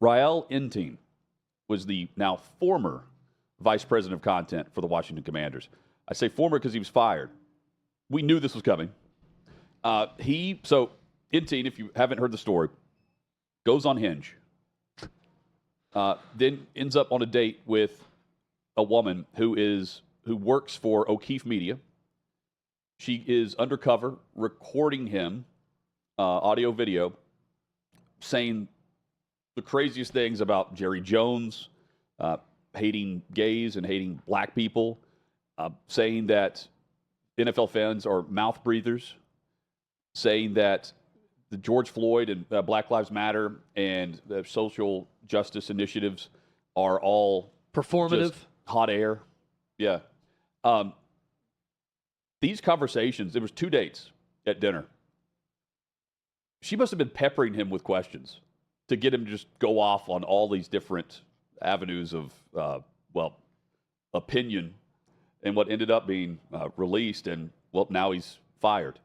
Rael Enteen was the now former vice president of content for the Washington Commanders. I say former because he was fired. We knew this was coming. So Enteen, if you haven't heard the story, goes on Hinge, then ends up on a date with a woman who works for O'Keefe Media. She is undercover, recording him, audio, video, saying the craziest things about Jerry Jones, hating gays and hating black people, saying that NFL fans are mouth breathers, saying that the George Floyd and Black Lives Matter and the social justice initiatives are all performative, hot air. Yeah. These conversations, there was 2 dates at dinner. She must have been peppering him with questions to get him to just go off on all these different avenues of, opinion, and what ended up being released. And, now he's fired.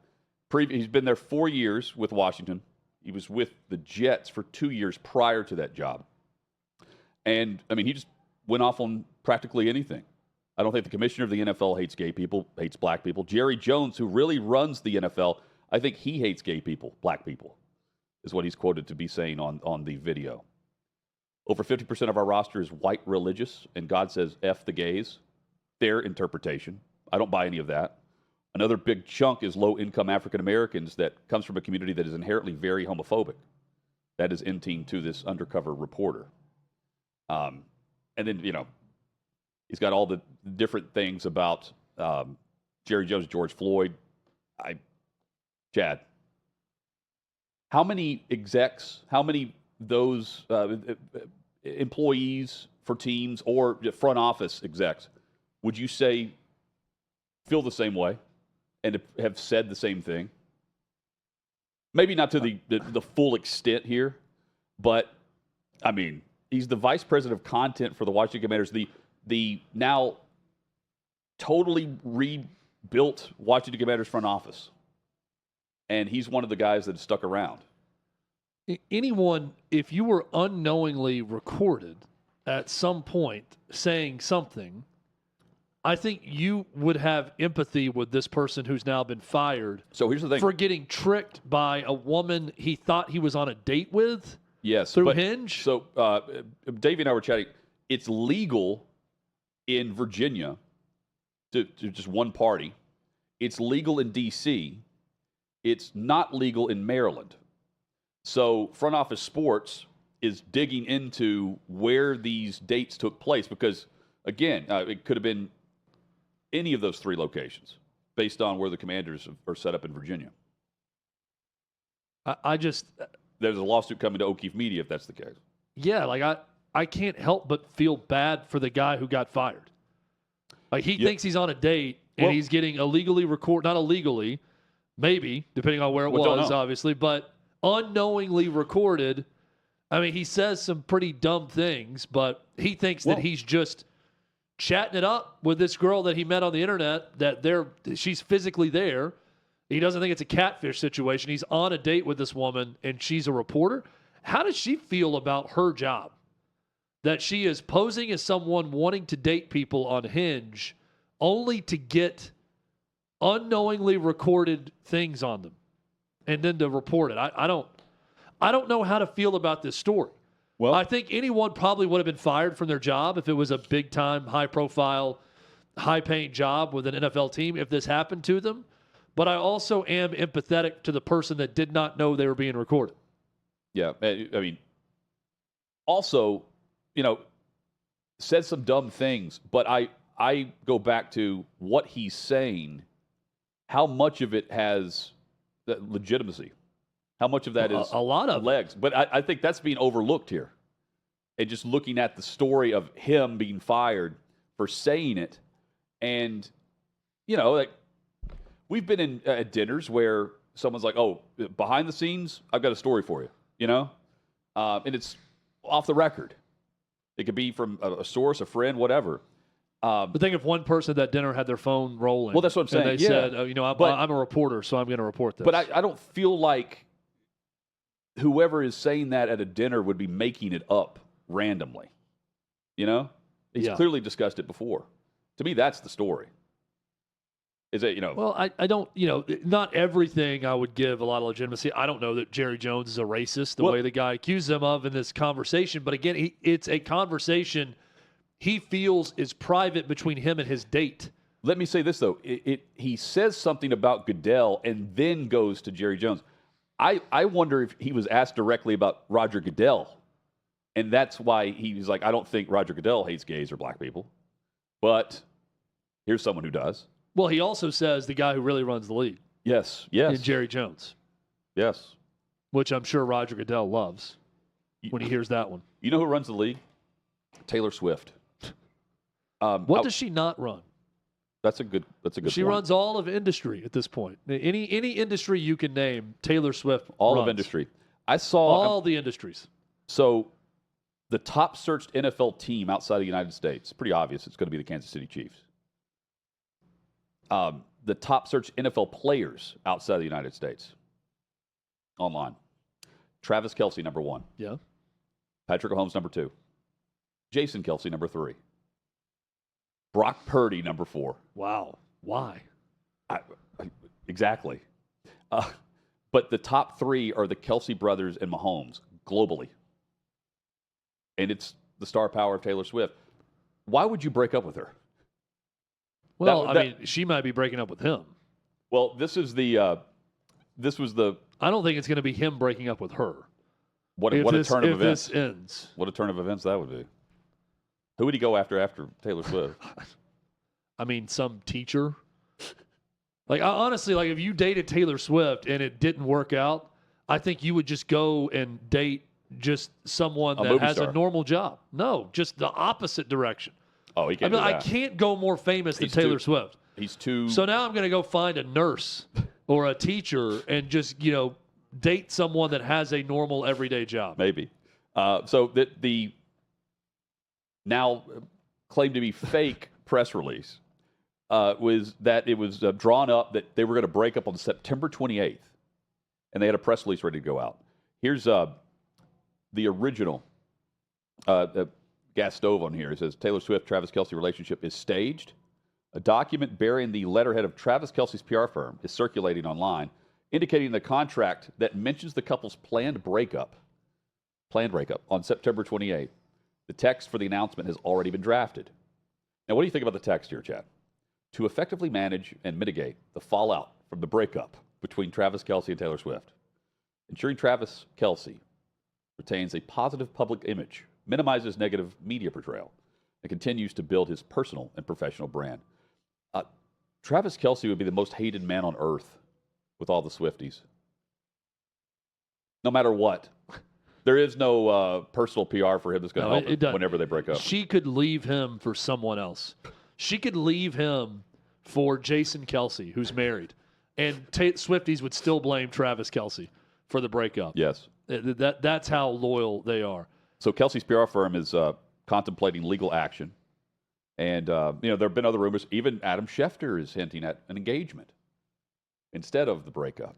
He's been there 4 years with Washington. He was with the Jets for 2 years prior to that job. And, he just went off on practically anything. I don't think the commissioner of the NFL hates gay people, hates black people. Jerry Jones, who really runs the NFL, I think he hates gay people, black people, is what he's quoted to be saying on the video. Over 50% of our roster is white religious, and God says, F the gays. Their interpretation. I don't buy any of that. Another big chunk is low-income African Americans that comes from a community that is inherently very homophobic. That is Enteen to this undercover reporter. And then, he's got all the different things about Jerry Jones, George Floyd. Chad, how many execs, how many those employees for teams or front office execs would you say feel the same way and have said the same thing? Maybe not to the full extent here, but, he's the vice president of content for the Washington Commanders, the now totally rebuilt Washington Commanders front office. And he's one of the guys that has stuck around. Anyone, if you were unknowingly recorded at some point saying something, I think you would have empathy with this person who's now been fired. So here's the thing. For getting tricked by a woman he thought he was on a date with. Yes. Through Hinge. So Davey and I were chatting. It's legal in Virginia to just one party. It's legal in D.C. It's not legal in Maryland. So Front Office Sports is digging into where these dates took place because, again, it could have been any of those 3 locations based on where the Commanders are set up in Virginia. There's a lawsuit coming to O'Keefe Media if that's the case. Yeah, I can't help but feel bad for the guy who got fired. He thinks he's on a date and he's getting illegally not illegally, maybe, depending on where it was, obviously, but unknowingly recorded. He says some pretty dumb things, but he thinks that he's just chatting it up with this girl that he met on the internet, that she's physically there. He doesn't think it's a catfish situation. He's on a date with this woman, and she's a reporter. How does she feel about her job? That she is posing as someone wanting to date people on Hinge only to get unknowingly recorded things on them and then to report it. I don't know how to feel about this story. Well, I think anyone probably would have been fired from their job if it was a big-time, high-profile, high-paying job with an NFL team if this happened to them. But I also am empathetic to the person that did not know they were being recorded. Yeah, also, said some dumb things, but I go back to what he's saying, how much of it has legitimacy. How much of that is a lot of legs? But I think that's being overlooked here. And just looking at the story of him being fired for saying it. And, we've been in at dinners where someone's like, oh, behind the scenes, I've got a story for you, and it's off the record. It could be from a source, a friend, whatever. But think if one person at that dinner had their phone rolling. Well, that's what I'm saying. And they said, I'm a reporter, so I'm going to report this. But I don't feel like whoever is saying that at a dinner would be making it up randomly. You know? He's clearly discussed it before. To me, that's the story. Is it, Well, I don't, not everything I would give a lot of legitimacy. I don't know that Jerry Jones is a racist the way the guy accused him of in this conversation. But again, it's a conversation he feels is private between him and his date. Let me say this, though. He says something about Goodell and then goes to Jerry Jones. I wonder if he was asked directly about Roger Goodell. And that's why he was like, I don't think Roger Goodell hates gays or black people. But here's someone who does. Well, he also says the guy who really runs the league. Yes. In Jerry Jones. Yes. Which I'm sure Roger Goodell loves when he hears that one. You know who runs the league? Taylor Swift. What does she not run? That's a good She point. runs all of industry at this point. Any industry you can name, Taylor Swift All of industry. I saw all the industries. So the top searched NFL team outside of the United States, pretty obvious, it's going to be the Kansas City Chiefs. The top searched NFL players outside of the United States online. Travis Kelce, number 1. Yeah. Patrick Mahomes, number 2. Jason Kelce, number 3. Brock Purdy, number 4. Wow. Why? Exactly. But the top 3 are the Kelce brothers and Mahomes globally. And it's the star power of Taylor Swift. Why would you break up with her? Well, I mean, she might be breaking up with him. Well, this was the. I don't think it's going to be him breaking up with her. What a turn of events. If this ends. What a turn of events that would be. Who would he go after Taylor Swift? I mean, some teacher. Honestly, if you dated Taylor Swift and it didn't work out, I think you would just go and date just someone that has a normal job. No, just the opposite direction. Oh, he can't do that. I can't go more famous than Taylor Swift. He's too. So now I'm going to go find a nurse or a teacher and just, date someone that has a normal everyday job. Maybe. So the now claimed to be fake press release was that it was drawn up that they were going to break up on September 28th, and they had a press release ready to go out. Here's the original gas stove on here. It says Taylor Swift Travis Kelce relationship is staged. A document bearing the letterhead of Travis Kelce's PR firm is circulating online, indicating the contract that mentions the couple's planned breakup on September 28th. The text for the announcement has already been drafted. Now, what do you think about the text here, Chad? To effectively manage and mitigate the fallout from the breakup between Travis Kelce and Taylor Swift, ensuring Travis Kelce retains a positive public image, minimizes negative media portrayal, and continues to build his personal and professional brand. Travis Kelce would be the most hated man on earth with all the Swifties. No matter what. There is no personal PR for him that's going to help him whenever they break up. She could leave him for someone else. She could leave him for Jason Kelce, who's married. And Swifties would still blame Travis Kelce for the breakup. Yes. That's how loyal they are. So Kelce's PR firm is contemplating legal action. And, there have been other rumors. Even Adam Schefter is hinting at an engagement instead of the breakup.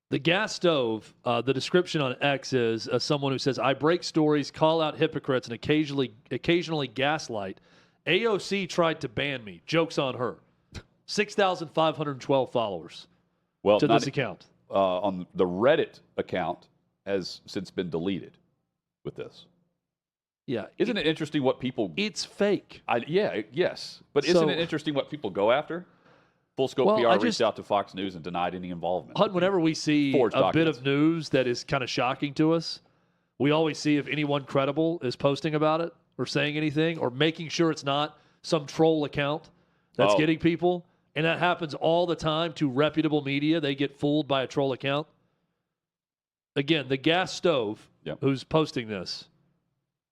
The gas stove, the description on X is someone who says, I break stories, call out hypocrites, and occasionally gaslight. AOC tried to ban me. Joke's on her. 6,512 followers to this account. On the Reddit account has since been deleted with this. Yeah. Isn't it interesting what people... It's fake. Yes. But isn't it interesting what people go after? Full Scope PR reached out to Fox News and denied any involvement. Hutton, whenever we see a bit of news that is kind of shocking to us, we always see if anyone credible is posting about it or saying anything or making sure it's not some troll account that's getting people. And that happens all the time to reputable media. They get fooled by a troll account. Again, the gas stove who's posting this,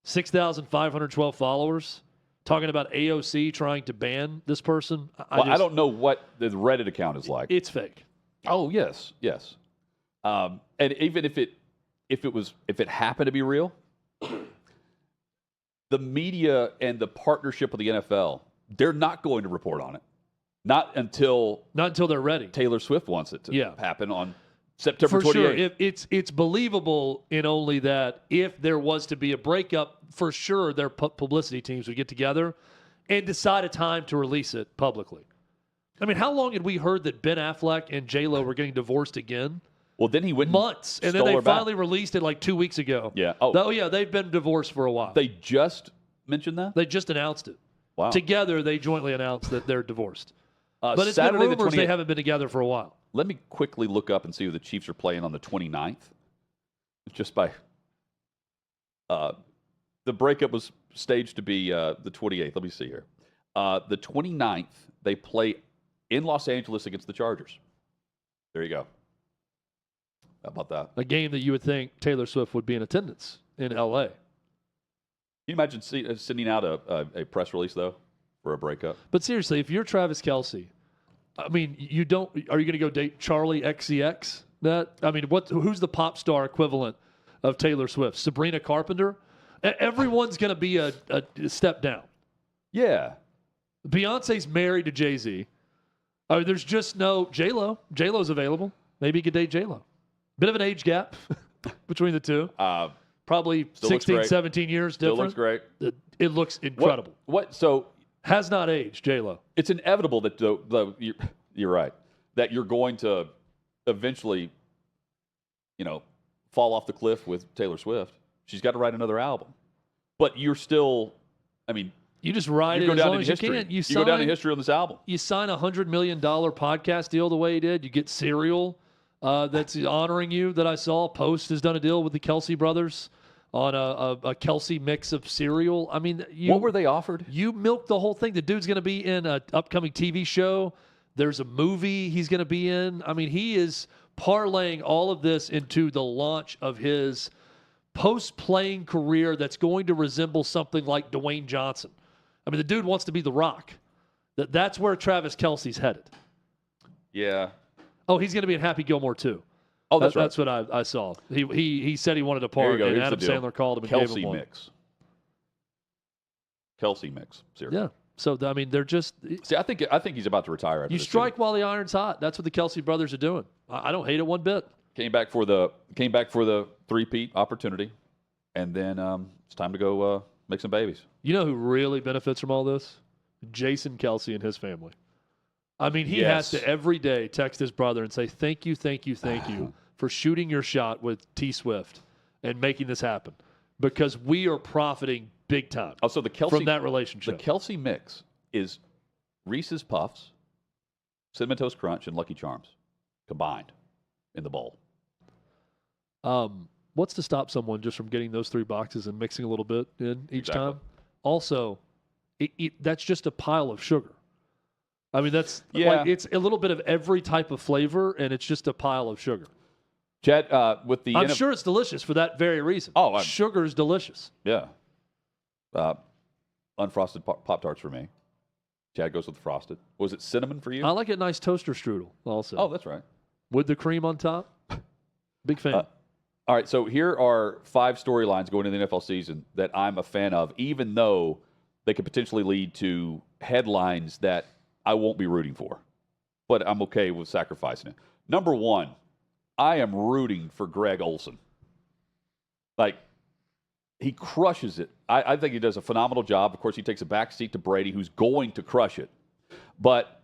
6,512 followers, talking about AOC trying to ban this person. I don't know what the Reddit account is like. It's fake. Oh, yes. And even if it happened to be real, the media and the partnership with the NFL, they're not going to report on it. Not until they're ready. Taylor Swift wants it to happen on September 28th. For sure. It's believable in only that if there was to be a breakup, for sure their publicity teams would get together and decide a time to release it publicly. I mean, how long had we heard that Ben Affleck and J-Lo were getting divorced again? Well, then he went months, and then they finally released it like 2 weeks ago. Yeah. Oh, yeah, they've been divorced for a while. They just mentioned that? They just announced it. Wow. Together, they jointly announced that they're divorced. But it's Saturday been rumors they haven't been together for a while. Let me quickly look up and see who the Chiefs are playing on the 29th. Just by the breakup was staged to be the 28th. Let me see here. The 29th, they play in Los Angeles against the Chargers. There you go. How about that? A game that you would think Taylor Swift would be in attendance in L.A. Can you imagine sending out a press release, though, for a breakup? But seriously, if you're Travis Kelce, I mean, are you going to go date Charlie XCX? Who's the pop star equivalent of Taylor Swift? Sabrina Carpenter? Everyone's going to be a step down. Yeah. Beyonce's married to Jay-Z. There's just no J-Lo. J-Lo's available. Maybe you could date J-Lo. Bit of an age gap between the two. Probably 16, 17 years different. Still looks great. It looks incredible. So has not aged, J-Lo. It's inevitable that you're right, that you're going to eventually, fall off the cliff with Taylor Swift. She's got to write another album. But you're still, you just ride it as long as you can. You go down in history on this album. You sign a $100 million podcast deal the way he did. You get cereal that's honoring you that I saw. Post has done a deal with the Kelce brothers on a Kelce mix of cereal. What were they offered? You milked the whole thing. The dude's going to be in an upcoming TV show. There's a movie he's going to be in. He is parlaying all of this into the launch of his post-playing career that's going to resemble something like Dwayne Johnson. The dude wants to be The Rock. That's where Travis Kelce's headed. Yeah. Oh, he's going to be in Happy Gilmore too. Oh, that's right. That's what I saw. He said he wanted to part, and Adam Sandler called him and gave him one. Kelce mix. Seriously. Yeah. So they're just. See, I think he's about to retire. You strike while the iron's hot. That's what the Kelce brothers are doing. I don't hate it one bit. Came back for the three-peat opportunity, and then it's time to go make some babies. You know who really benefits from all this? Jason Kelce and his family. He has to every day text his brother and say, thank you for shooting your shot with T Swift and making this happen, because we are profiting big time so the Kelce, from that relationship. The Kelce mix is Reese's Puffs, Cinnamon Toast Crunch, and Lucky Charms combined in the bowl. What's to stop someone just from getting those three boxes and mixing a little bit in each time? Also, that's just a pile of sugar. It's a little bit of every type of flavor, and it's just a pile of sugar. Chad, with the I'm sure it's delicious for that very reason. Sugar is delicious. Yeah. Unfrosted Pop-Tarts for me. Chad goes with frosted. Was it cinnamon for you? I like a nice toaster strudel also. Oh, that's right. With the cream on top. Big fan. All right, so here are 5 storylines going into the NFL season that I'm a fan of, even though they could potentially lead to headlines that I won't be rooting for. But I'm okay with sacrificing it. Number 1, I am rooting for Greg Olsen. He crushes it. I think he does a phenomenal job. Of course, he takes a backseat to Brady, who's going to crush it. But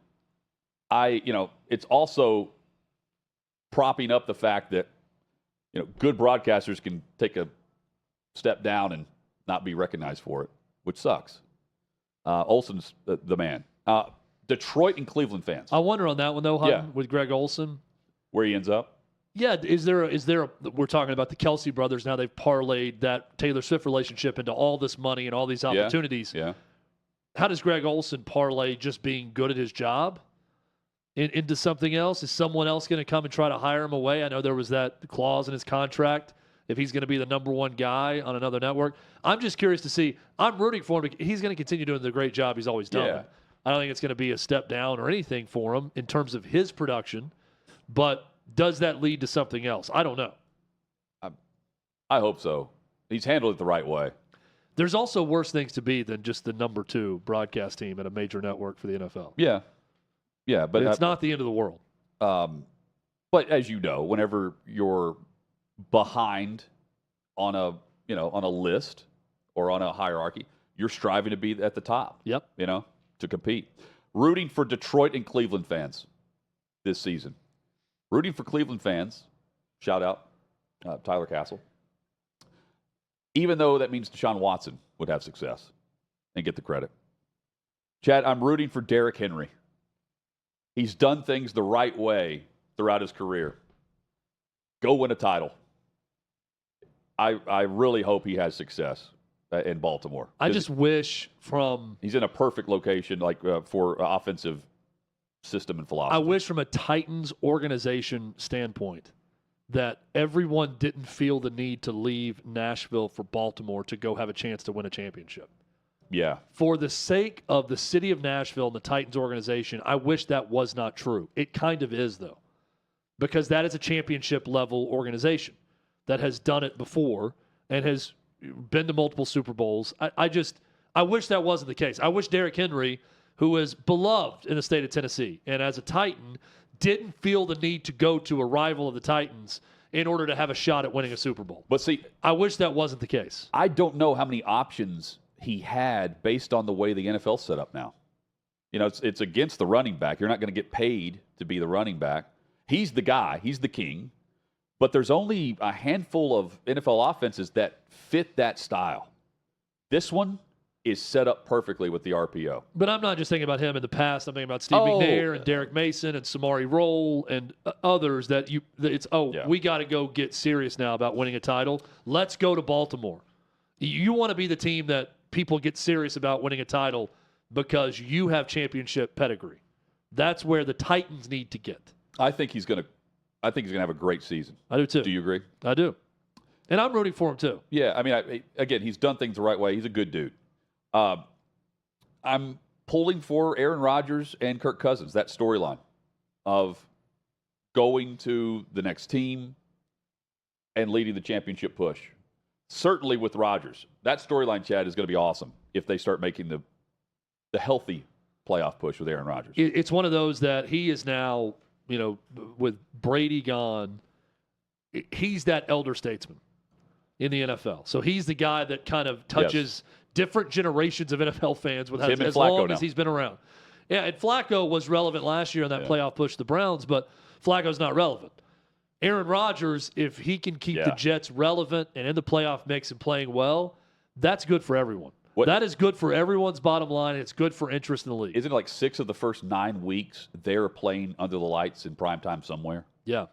it's also propping up the fact that good broadcasters can take a step down and not be recognized for it, which sucks. Olsen's the man. Detroit and Cleveland fans. I wonder on that one though, Hutton, with Greg Olsen, where he ends up. Yeah, is there we're talking about the Kelce brothers now. They've parlayed that Taylor Swift relationship into all this money and all these opportunities. Yeah. How does Greg Olsen parlay just being good at his job into something else? Is someone else going to come and try to hire him away? I know there was that clause in his contract if he's going to be the number one guy on another network. I'm just curious to see. I'm rooting for him. He's going to continue doing the great job he's always done. Yeah. I don't think it's going to be a step down or anything for him in terms of his production, but does that lead to something else? I don't know. I hope so. He's handled it the right way. There's also worse things to be than just the number 2 broadcast team at a major network for the NFL. Yeah. Yeah, but it's not the end of the world. But as you know, whenever you're behind on a list or on a hierarchy, you're striving to be at the top. Yep. To compete. Rooting for Detroit and Cleveland fans this season. Rooting for Cleveland fans. Shout out Tyler Castle. Even though that means Deshaun Watson would have success and get the credit. Chad, I'm rooting for Derrick Henry. He's done things the right way throughout his career. Go win a title. I really hope he has success in Baltimore. I just wish he's in a perfect location for offensive system and philosophy. I wish from a Titans organization standpoint that everyone didn't feel the need to leave Nashville for Baltimore to go have a chance to win a championship. Yeah. For the sake of the city of Nashville and the Titans organization, I wish that was not true. It kind of is, though, because that is a championship-level organization that has done it before and has been to multiple Super Bowls. I wish that wasn't the case. I wish Derrick Henry, who is beloved in the state of Tennessee and as a Titan, didn't feel the need to go to a rival of the Titans in order to have a shot at winning a Super Bowl. But see, I wish that wasn't the case. I don't know how many options he had based on the way the NFL's set up now. It's against the running back. You're not going to get paid to be the running back. He's the guy. He's the king. But there's only a handful of NFL offenses that fit that style. This one is set up perfectly with the RPO. But I'm not just thinking about him in the past. I'm thinking about Steve McNair and Derek Mason and Samari Rolle and others we got to go get serious now about winning a title. Let's go to Baltimore. You want to be the team that people get serious about winning a title because you have championship pedigree. That's where the Titans need to get. I think he's going to have a great season. I do too. Do you agree? I do. And I'm rooting for him too. Yeah, I mean, again, he's done things the right way. He's a good dude. I'm pulling for Aaron Rodgers and Kirk Cousins, that storyline of going to the next team and leading the championship push. Certainly with Rodgers. That storyline, Chad, is going to be awesome if they start making the healthy playoff push with Aaron Rodgers. It's one of those that he is now, with Brady gone, he's that elder statesman in the NFL. So he's the guy that kind of touches different generations of NFL fans with as long as he's been around. Yeah, and Flacco was relevant last year in that playoff push to the Browns, but Flacco's not relevant. Aaron Rodgers, if he can keep the Jets relevant and in the playoff mix and playing well, that's good for everyone. That is good for everyone's bottom line. It's good for interest in the league. Isn't it like 6 of the first 9 weeks they're playing under the lights in primetime somewhere? Yeah.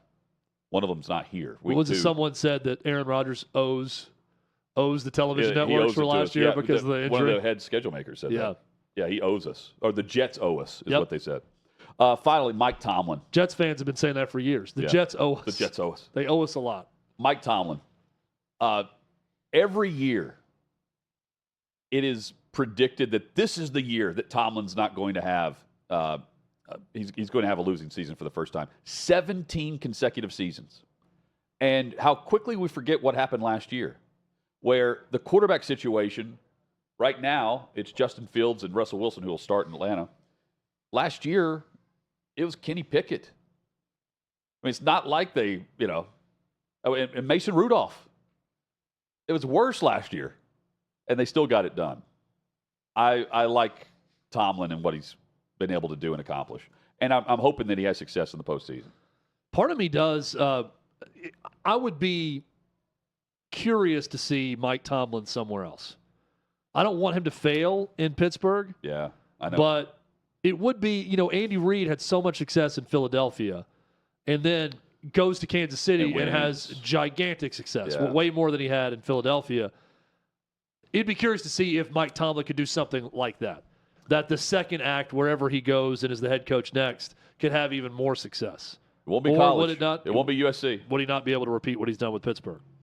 One of them's not here. Someone said that Aaron Rodgers owes the television networks for last year because of the injury? One of the head schedule makers said that. Yeah, he owes us. Or the Jets owe us is what they said. Finally, Mike Tomlin. Jets fans have been saying that for years. The Jets owe us. The Jets owe us. They owe us a lot. Mike Tomlin. Every year, it is predicted that this is the year that Tomlin's not going to have he's going to have a losing season for the first time. 17 consecutive seasons. And how quickly we forget what happened last year, where the quarterback situation, right now, it's Justin Fields and Russell Wilson who will start in Atlanta. Last year, it was Kenny Pickett. I mean, it's not like they, and Mason Rudolph. It was worse last year, and they still got it done. I like Tomlin and what he's been able to do and accomplish. And I'm hoping that he has success in the postseason. Part of me does. I would be curious to see Mike Tomlin somewhere else. I don't want him to fail in Pittsburgh. Yeah, I know. But it would be, Andy Reid had so much success in Philadelphia and then goes to Kansas City and has gigantic success, way more than he had in Philadelphia. It'd be curious to see if Mike Tomlin could do something like that. That the second act, wherever he goes and is the head coach next, could have even more success. It won't be college. It won't be USC. Would he not be able to repeat what he's done with Pittsburgh?